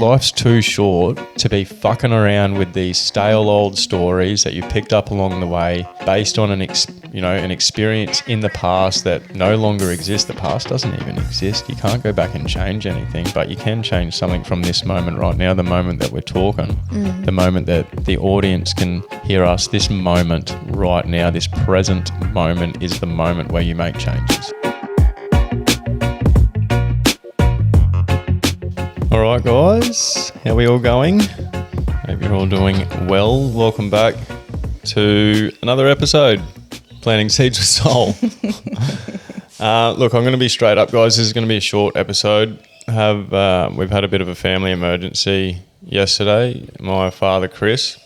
Life's too short to be fucking around with these stale old stories that you picked up along the way based on an experience in the past that no longer exists. The past doesn't even exist. You can't go back and change anything, but you can change something from this moment right now, the moment that we're talking, the moment that the audience can hear us. This moment right now, this present moment is the moment where you make changes. All right, guys, how are we all going? Hope you're all doing well. Welcome back to another episode, Planting Seeds with Soul. Look, I'm going to be straight up, guys. This is going to be a short episode. We've had a bit of a family emergency yesterday. My father, Chris,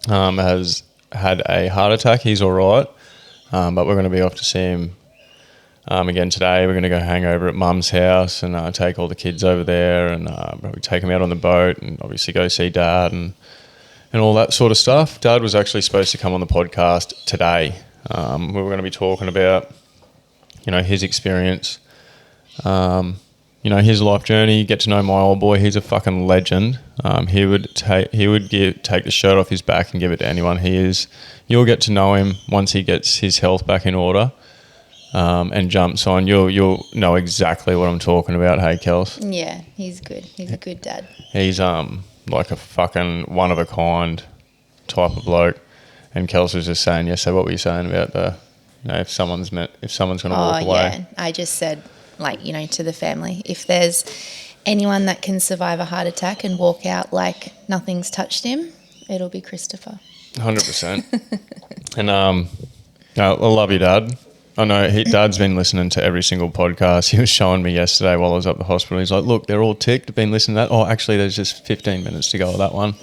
has had a heart attack. He's all right, but we're going to be off to see him again today. We're going to go hang over at Mum's house and take all the kids over there and probably take them out on the boat and obviously go see Dad and all that sort of stuff. Dad was actually supposed to come on the podcast today. We were going to be talking about, his experience, his life journey. Get to know my old boy. He's a fucking legend. He would take the shirt off his back and give it to anyone. You'll get to know him once he gets his health back in order. And jumps on, you'll know exactly what I'm talking about. Hey, Kels? Yeah, he's good. He's a good dad. He's like a fucking one of a kind type of bloke. And Kels was just saying, so what were you saying about if someone's going to walk away? Yeah, I just said, to the family, if there's anyone that can survive a heart attack and walk out like nothing's touched him, it'll be Christopher. 100%. And I love you, Dad. I know Dad's been listening to every single podcast. He was showing me yesterday while I was at the hospital. He's like, look, they're all ticked. I've been listening to that. Oh, actually, there's just 15 minutes to go with that one.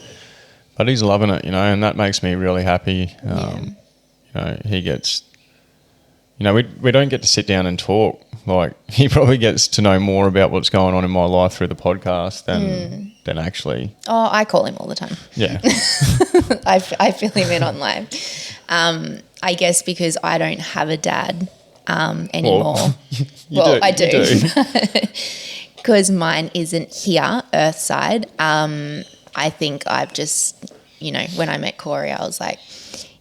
But he's loving it, and that makes me really happy. He gets, we don't get to sit down and talk. Like, he probably gets to know more about what's going on in my life through the podcast than actually. Oh, I call him all the time. Yeah. I fill him in on live. I guess because I don't have a dad anymore. I do. Because mine isn't here, Earthside. I think I've just, when I met Corey, I was like,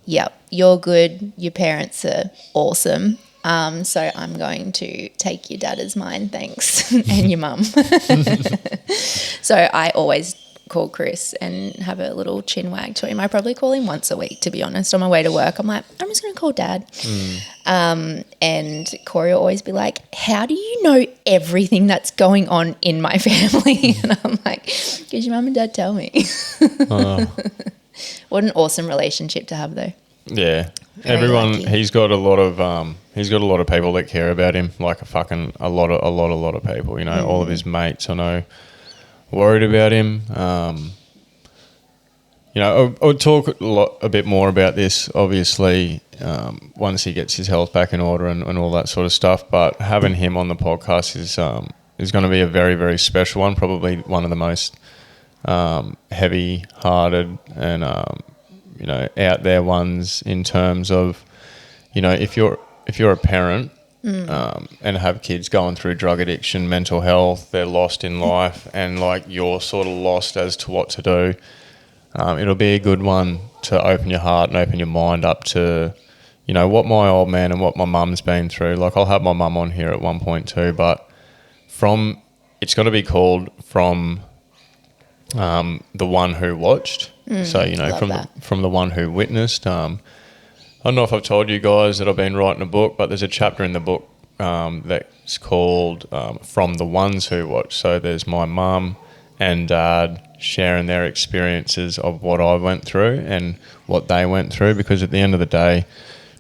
yep, you're good. Your parents are awesome. So I'm going to take your dad as mine, thanks, and your mum. So I always call Chris and have a little chin wag to him. I probably call him once a week, to be honest. On my way to work, I'm like, I'm just going to call Dad. And Corey will always be like, how do you know everything that's going on in my family? And I'm like, because your mum and dad tell me. What an awesome relationship to have, though. Yeah. Everyone, he's got a lot of people that care about him, like a lot of people, all of his mates, I know, worried about him. I'll talk a bit more about this, obviously, once he gets his health back in order and all that sort of stuff. But having him on the podcast is going to be a very, very special one, probably one of the most heavy-hearted and out there ones in terms of, if you're a parent and have kids going through drug addiction, mental health, they're lost in life, and you're sort of lost as to what to do. It'll be a good one to open your heart and open your mind up to, what my old man and what my mum's been through. I'll have my mum on here at one point too, but it's going to be called From the One Who Watched. So, from the one who witnessed. I don't know if I've told you guys that I've been writing a book, but there's a chapter in the book that's called From the Ones Who Watched. So there's my mum and dad sharing their experiences of what I went through and what they went through, because at the end of the day,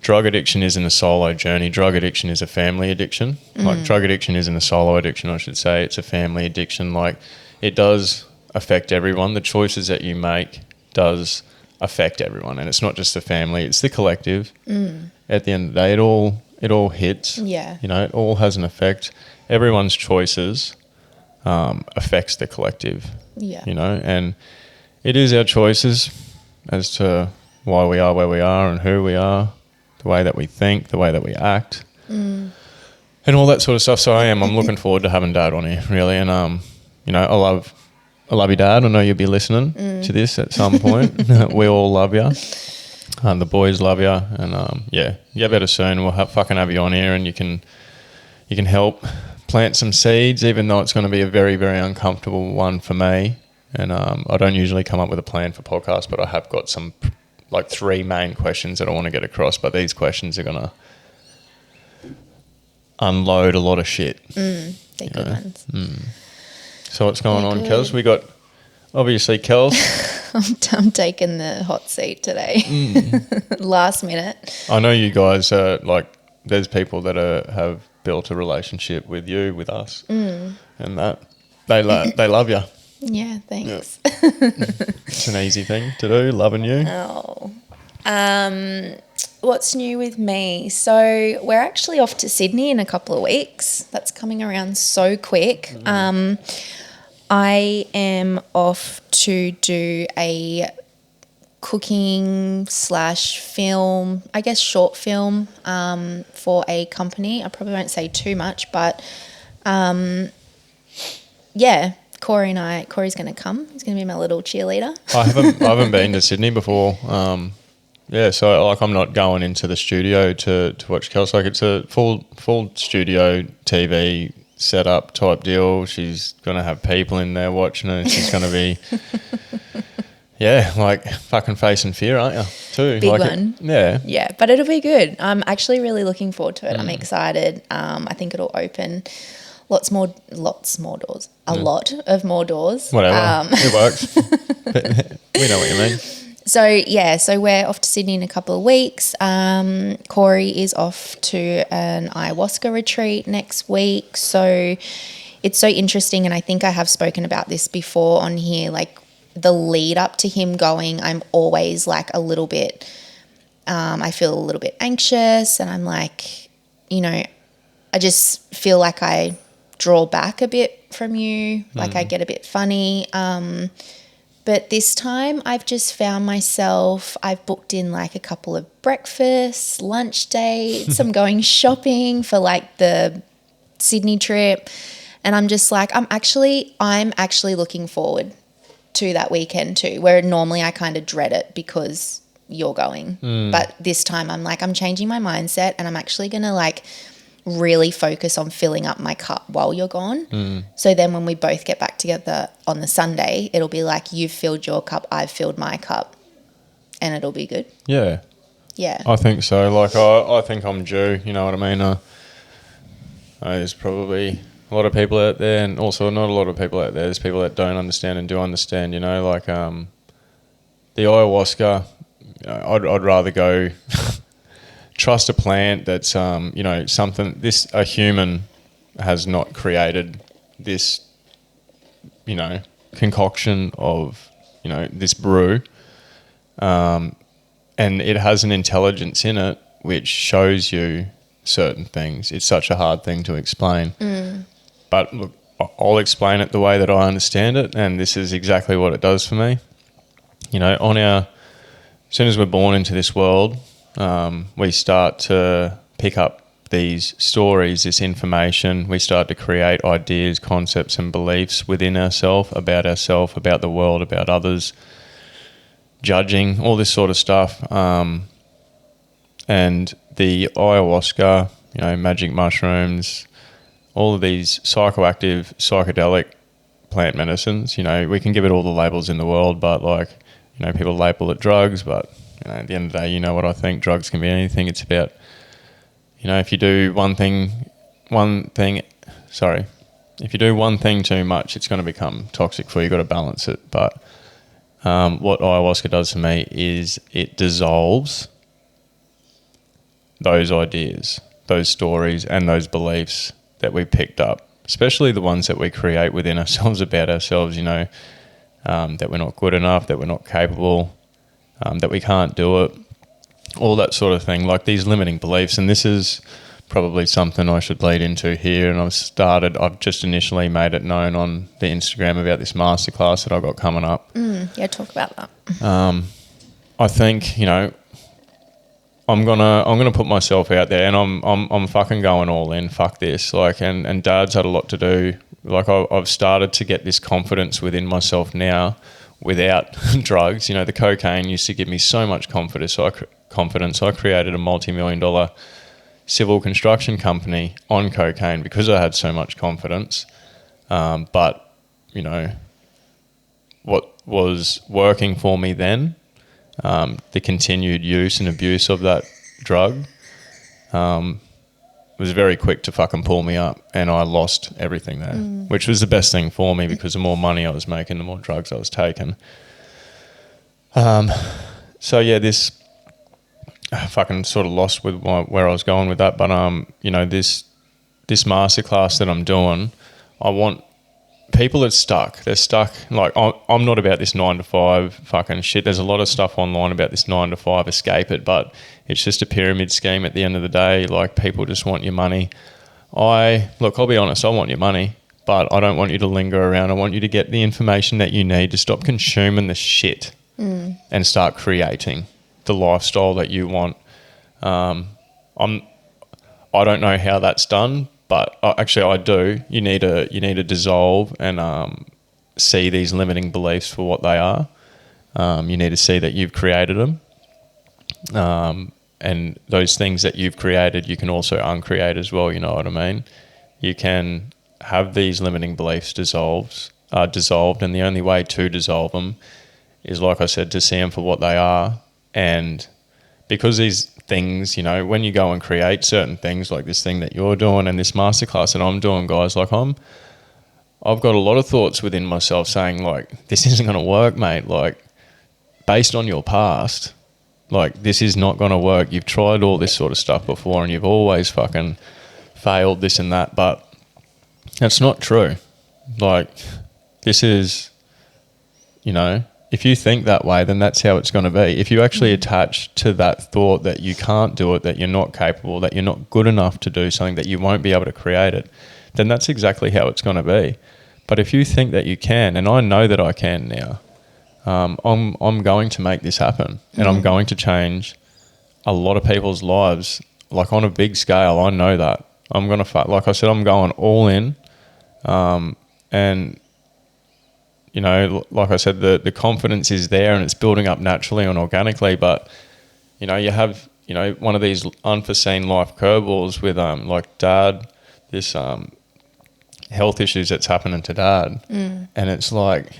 drug addiction isn't a solo journey. Drug addiction is a family addiction. Drug addiction isn't a solo addiction, I should say. It's a family addiction. It does affect everyone. The choices that you make does affect everyone, and it's not just the family, it's the collective. At the end of the day, it all hits. It all has an effect. Everyone's choices affects the collective. And it is our choices as to why we are where we are and who we are, the way that we think, the way that we act, and all that sort of stuff. So I'm looking forward to having Dad on here, really. And I love I love you, Dad. I know you'll be listening to this at some point. We all love you. The boys love you. And, you better soon. We'll have you on here, and you can help plant some seeds, even though it's going to be a very, very uncomfortable one for me. And I don't usually come up with a plan for podcasts, but I have got some, like 3 main questions that I want to get across. But these questions are going to unload a lot of shit. They're good ones. So what's going on, Kels? We got, obviously, Kels. I'm taking the hot seat today. Last minute. I know you guys are like, there's people that have built a relationship with you, with us, and that they love you. Yeah, thanks. Yeah. It's an easy thing to do, loving you. Oh. What's new with me? So we're actually off to Sydney in a couple of weeks. That's coming around so quick. I am off to do a cooking / film, I guess short film, for a company. I probably won't say too much, but Corey's going to come. He's going to be my little cheerleader. I haven't been to Sydney before. So like I'm not going into the studio to watch Kelsey. Like it's a full studio TV setup type deal. She's gonna have people in there watching her. She's gonna be like fucking facing fear, aren't you? Too big like one. Yeah, but it'll be good. I'm actually really looking forward to it. I'm excited. I think it'll open lots more doors. A lot of more doors. Whatever, it works. We know what you mean. So we're off to Sydney in a couple of weeks. Corey is off to an ayahuasca retreat next week. So it's so interesting, and I think I have spoken about this before on here, like the lead up to him going, I'm always like a little bit, I feel a little bit anxious, and I'm like, I just feel like I draw back a bit from you, like I get a bit funny. But this time I've just found myself, I've booked in like a couple of breakfasts, lunch dates. I'm going shopping for like the Sydney trip. And I'm just like, I'm actually looking forward to that weekend too, where normally I kind of dread it because you're going. But this time I'm like, I'm changing my mindset, and I'm actually going to like really focus on filling up my cup while you're gone. So then when we both get back together on the Sunday, it'll be like, you've filled your cup, I've filled my cup, and it'll be good. Yeah. I think so. Like I think I'm due, you know what I mean? There's probably a lot of people out there, and also not a lot of people out there. There's people that don't understand and do understand, like the ayahuasca, I'd rather go trust a plant that's, something, a human has not created this, concoction of, this brew. And it has an intelligence in it which shows you certain things. It's such a hard thing to explain. But look, I'll explain it the way that I understand it, and this is exactly what it does for me. As soon as we're born into this world, we start to pick up these stories, this information. We start to create ideas, concepts and beliefs within ourselves, about the world, about others, judging, all this sort of stuff. And the ayahuasca, magic mushrooms, all of these psychoactive, psychedelic plant medicines, we can give it all the labels in the world, but people label it drugs, but at the end of the day, what I think, drugs can be anything. It's about, if you do one thing too much, it's going to become toxic for you. You've got to balance it. But what ayahuasca does for me is it dissolves those ideas, those stories and those beliefs that we picked up, especially the ones that we create within ourselves about ourselves, that we're not good enough, that we're not capable, that we can't do it, all that sort of thing, like these limiting beliefs. And this is probably something I should lead into here. And I've just initially made it known on the Instagram about this masterclass that I've got coming up. Talk about that. I think, I'm gonna put myself out there, and I'm fucking going all in. Fuck this. Like, and Dad's had a lot to do. Like, I've started to get this confidence within myself now, without drugs. You know, the cocaine used to give me so much confidence. I created a multi-million-dollar civil construction company on cocaine because I had so much confidence. But you know, what was working for me then, the continued use and abuse of that drug, was very quick to fucking pull me up, and I lost everything there, which was the best thing for me because the more money I was making, the more drugs I was taking. So yeah, I fucking sort of lost with where I was going with that, but you know, this masterclass that I'm doing, I want people that stuck. They're stuck. Like, I'm not about this 9 to 5 fucking shit. There's a lot of stuff online about this 9 to 5, escape it, but it's just a pyramid scheme at the end of the day. Like, people just want your money. I'll be honest, I want your money, but I don't want you to linger around. I want you to get the information that you need to stop consuming the shit and start creating the lifestyle that you want. I don't know how that's done, but actually I do. You need to dissolve and see these limiting beliefs for what they are. You need to see that you've created them. And those things that you've created, you can also uncreate as well, you know what I mean? You can have these limiting beliefs dissolved, and the only way to dissolve them is, like I said, to see them for what they are. And because these things, you know, when you go and create certain things like this thing that you're doing and this masterclass that I'm doing, guys, like I've got a lot of thoughts within myself saying, like, this isn't going to work, mate. Like, based on your past, like, this is not going to work. You've tried all this sort of stuff before and you've always fucking failed, this and that, but that's not true. Like, this is, you know, if you think that way, then that's how it's going to be. If you actually attach to that thought that you can't do it, that you're not capable, that you're not good enough to do something, that you won't be able to create it, then that's exactly how it's going to be. But if you think that you can, and I know that I can now, I'm going to make this happen, and I'm going to change a lot of people's lives, like, on a big scale. I know that. I'm going to, like I said, I'm going all in, and you know, like I said, the confidence is there and it's building up naturally and organically. But, you know, you have, you know, one of these unforeseen life curveballs with, like, Dad, this health issues that's happening to Dad. And it's like,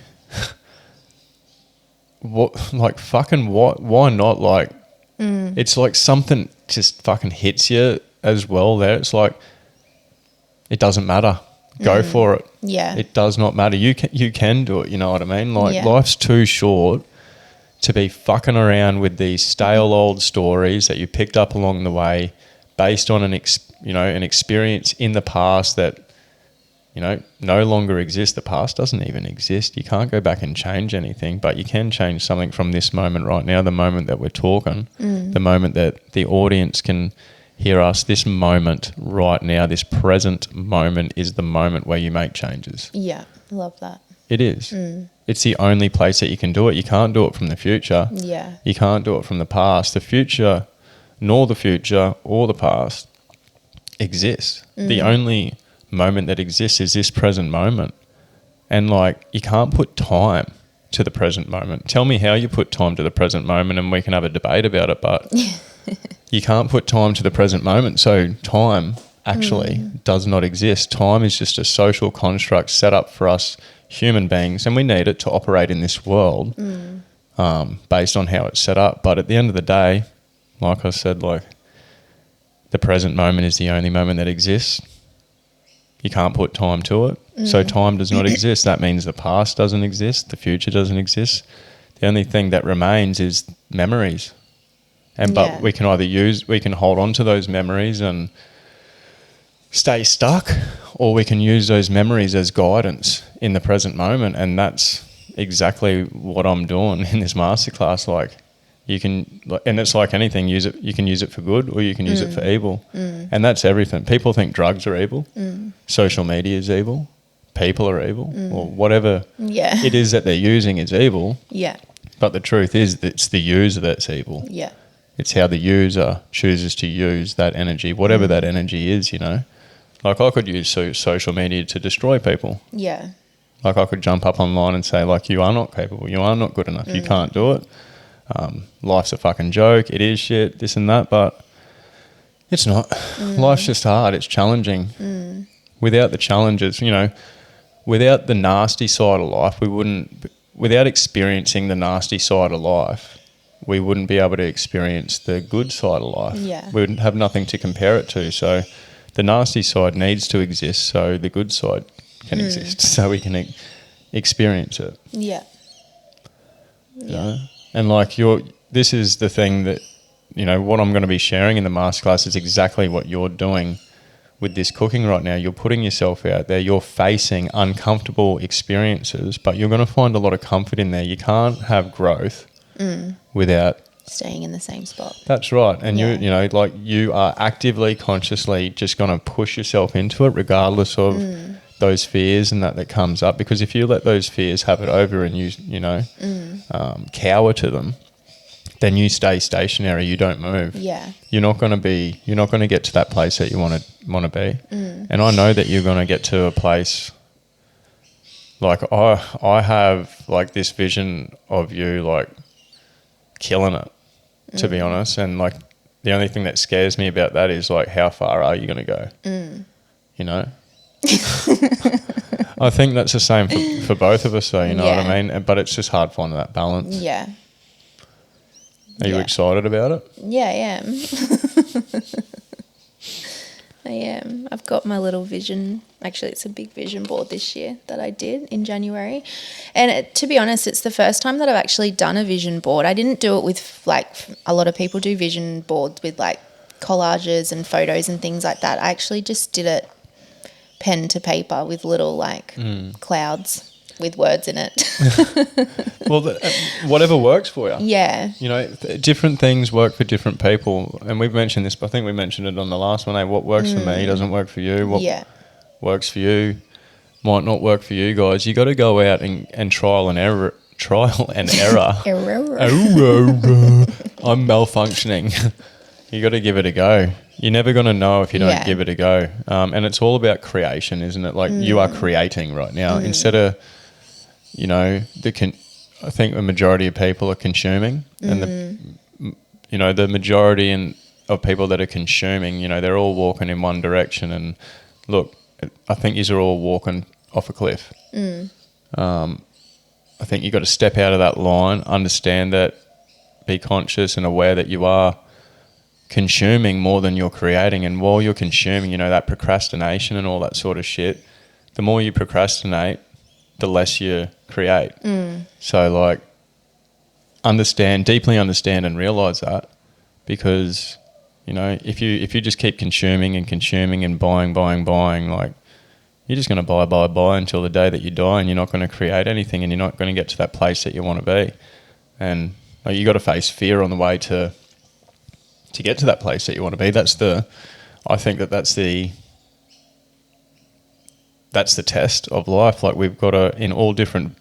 what, like, fucking what? Why not? Like, it's like something just fucking hits you as well there. It's like, it doesn't matter. Go for it. Yeah. It does not matter. You can do it, you know what I mean? Like, Yeah. Life's too short to be fucking around with these stale old stories that you picked up along the way based on an experience in the past that, you know, no longer exists. The past doesn't even exist. You can't go back and change anything, but you can change something from this moment right now, the moment that we're talking, the moment that the audience can hear us. This moment right now, this present moment, is the moment where you make changes. Yeah, love that. It is. It's the only place that you can do it. You can't do it from the future. Yeah. You can't do it from the past. The future or the past exists. The only moment that exists is this present moment. And, like, you can't put time to the present moment. Tell me how you put time to the present moment and we can have a debate about it, but you can't put time to the present moment. So time actually does not exist. Time is just a social construct set up for us human beings, and we need it to operate in this world based on how it's set up. But at the end of the day, like I said, like, the present moment is the only moment that exists. You can't put time to it. So time does not exist. That means the past doesn't exist. The future doesn't exist. The only thing that remains is memories. But we can we can hold on to those memories and stay stuck, or we can use those memories as guidance in the present moment. And that's exactly what I'm doing in this masterclass. Like, you can, and it's like anything, you can use it for good or you can use it for evil. And that's everything. People think drugs are evil. Social media is evil. People are evil, or whatever it is that they're using is evil. Yeah. But the truth is that it's the user that's evil. Yeah. It's how the user chooses to use that energy, whatever that energy is, you know. Like I could use social media to destroy people. Yeah. Like I could jump up online and say, like, you are not capable, you are not good enough, you can't do it. Life's a fucking joke, it is shit, this and that, but it's not. Life's just hard, it's challenging. Without the challenges, you know, without the nasty side of life, without experiencing the nasty side of life, we wouldn't be able to experience the good side of life. Yeah. We would have nothing to compare it to. So the nasty side needs to exist so the good side can exist, so we can experience it. Yeah. You know? And like this is the thing that, you know, what I'm going to be sharing in the masterclass is exactly what you're doing with this cooking right now. You're putting yourself out there, you're facing uncomfortable experiences, but you're going to find a lot of comfort in there. You can't have growth without staying in the same spot. That's right. And you know, like you are actively, consciously just going to push yourself into it regardless of those fears and that comes up, because if you let those fears have it over and you know, cower to them, then you stay stationary, you don't move. Yeah. You're not going to get to that place that you want to be. And I know that you're going to get to a place, like I have like this vision of you like killing it, to be honest. And like the only thing that scares me about that is like, how far are you going to go? You know? I think that's the same for both of us though, you know what I mean? But it's just hard finding that balance. Yeah. Are you excited about it? Yeah, I am. I am. I've got my little vision. Actually, it's a big vision board this year that I did in January. And to be honest, it's the first time that I've actually done a vision board. I didn't do it with, like, a lot of people do vision boards with, like, collages and photos and things like that. I actually just did it pen to paper with little, like, clouds with words in it. Well, whatever works for you. Yeah. You know, different things work for different people. And we've mentioned this, but I think we mentioned it on the last one. Hey, what works for me doesn't work for you. What works for you might not work for you guys. You got to go out and trial and error. Error. I'm malfunctioning. You got to give it a go. You're never going to know if you don't give it a go. And it's all about creation, isn't it? Like you are creating right now instead of, you know, I think the majority of people are consuming, and the majority of people that are consuming, you know, they're all walking in one direction. And look, I think these are all walking off a cliff. I think you've got to step out of that line, understand that, be conscious and aware that you are consuming more than you're creating. And while you're consuming, you know, that procrastination and all that sort of shit, the more you procrastinate, the less you create. So like deeply understand and realize that, because, you know, if you just keep consuming and buying, like you're just going to buy until the day that you die, and you're not going to create anything, and you're not going to get to that place that you want to be. And like, you got to face fear on the way to get to that place that you want to be. I think that's the test of life. Like we've got to, in all different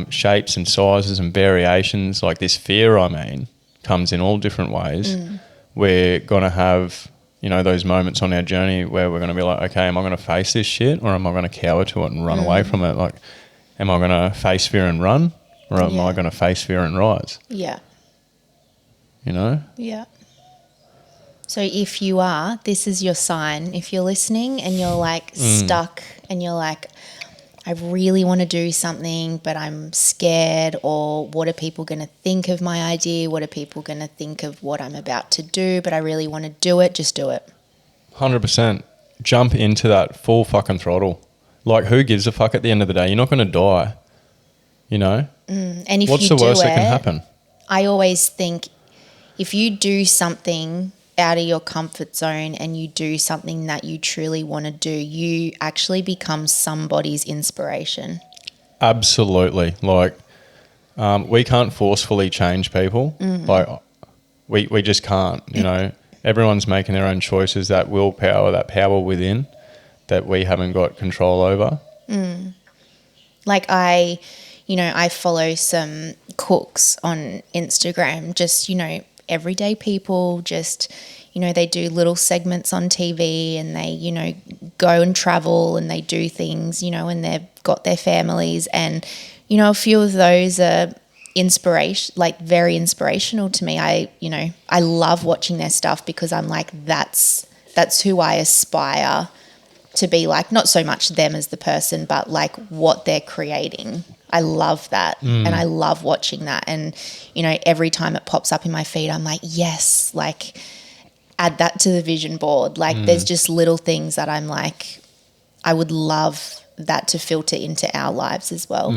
shapes and sizes and variations, like this fear, comes in all different ways. We're going to have, you know, those moments on our journey where we're going to be like, okay, am I going to face this shit, or am I going to cower to it and run away from it? Like, am I going to face fear and run, or am I going to face fear and rise? Yeah. You know? Yeah. So if you are, this is your sign. If you're listening and you're like stuck and you're like, I really want to do something, but I'm scared, or what are people going to think of my idea? What are people going to think of what I'm about to do? But I really want to do it. Just do it. 100%. Jump into that full fucking throttle. Like, who gives a fuck at the end of the day? You're not going to die, you know? And if what's you the worst do that can happen? I always think if you do something out of your comfort zone and you do something that you truly want to do, you actually become somebody's inspiration. Absolutely. Like, we can't forcefully change people. Like, we just can't, you know. Everyone's making their own choices. That willpower, that power within that we haven't got control over. Like I follow some cooks on Instagram, just, you know, everyday people, just, you know, they do little segments on TV and they, you know, go and travel and they do things, you know, and they've got their families. And, you know, a few of those are very inspirational to me. I love watching their stuff because I'm like, that's who I aspire to be like. Not so much them as the person, but like what they're creating. I love that. And I love watching that. And, you know, every time it pops up in my feed, I'm like, yes, like add that to the vision board. Like there's just little things that I'm like, I would love that to filter into our lives as well.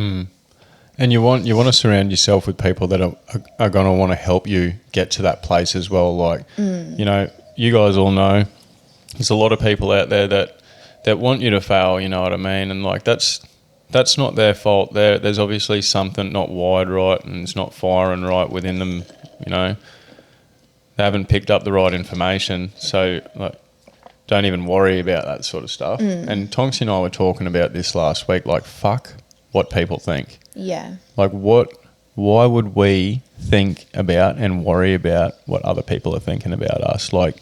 And you want to surround yourself with people that are going to want to help you get to that place as well. Like, you know, you guys all know there's a lot of people out there that want you to fail, you know what I mean? And like that's not their fault. There's obviously something not wired right and it's not firing right within them, you know. They haven't picked up the right information. So like, don't even worry about that sort of stuff. And Tonks and I were talking about this last week, like fuck what people think. Yeah. Like why would we think about and worry about what other people are thinking about us? Like,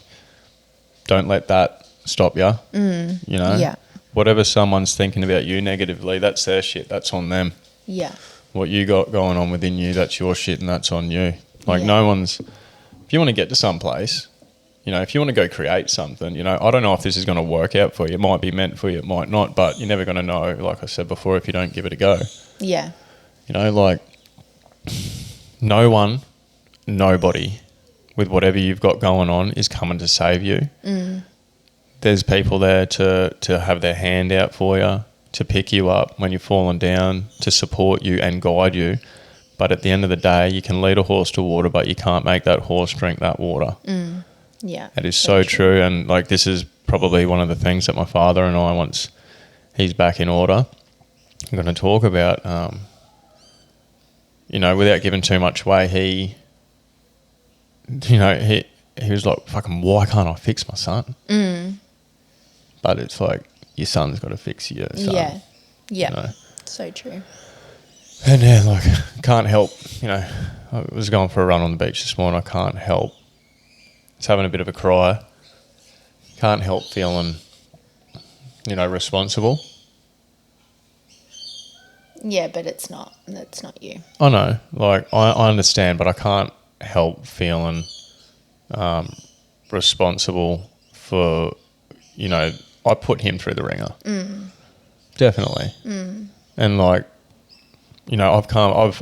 don't let that stop you, you know? Yeah. Whatever someone's thinking about you negatively, that's their shit. That's on them. Yeah. What you got going on within you, that's your shit and that's on you. Like no one's... If you want to get to some place, you know, if you want to go create something, you know, I don't know if this is going to work out for you. It might be meant for you, it might not, but you're never going to know, like I said before, if you don't give it a go. Yeah. You know, like nobody with whatever you've got going on is coming to save you. There's people there to have their hand out for you, to pick you up when you're falling down, to support you and guide you. But at the end of the day, you can lead a horse to water, but you can't make that horse drink that water. Yeah. That is so true. And like, this is probably one of the things that my father and I, once he's back in order, I'm going to talk about, you know, without giving too much away, he was like, fucking, why can't I fix my son? But it's like, your son's got to fix your son. Yeah. Yeah. You know? So true. And yeah, like, can't help, you know, I was going for a run on the beach this morning. I can't help. It's having a bit of a cry. Can't help feeling, you know, responsible. Yeah, but it's not. That's not you. I know. Like, I understand, but I can't help feeling responsible for, you know, I put him through the ringer. Definitely. And like, you know,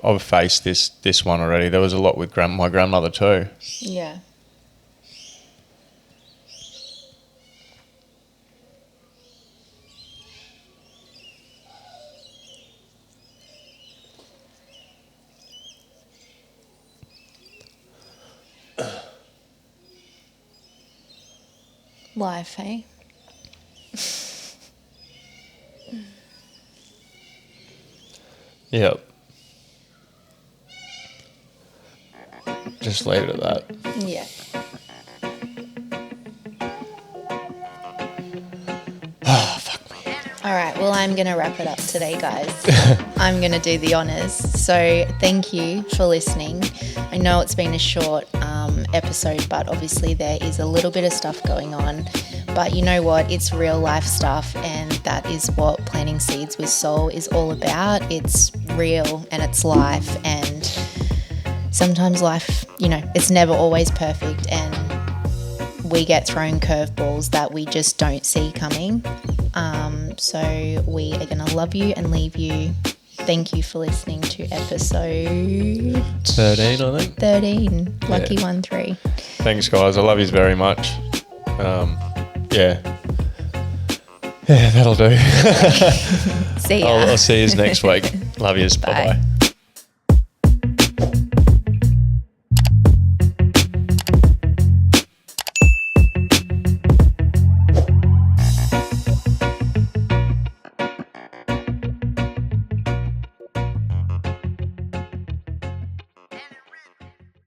I've faced this one already. There was a lot with my grandmother too. Yeah. Life, hey? Yep. Just leave it at that. Yeah. Oh, fuck me. All right, well, I'm going to wrap it up today, guys. I'm going to do the honours. So thank you for listening. I know it's been a short episode, but obviously there is a little bit of stuff going on. But you know what? It's real life stuff, and that is what Planting Seeds with Soul is all about. It's real and it's life, and sometimes life, you know, it's never always perfect, and we get thrown curveballs that we just don't see coming. So we are going to love you and leave you. Thank you for listening to episode 13, I think. 13. Lucky 1-3. Thanks, guys. I love yous very much. Yeah, that'll do. See ya. I'll see yous next week. Love yous. Bye-bye.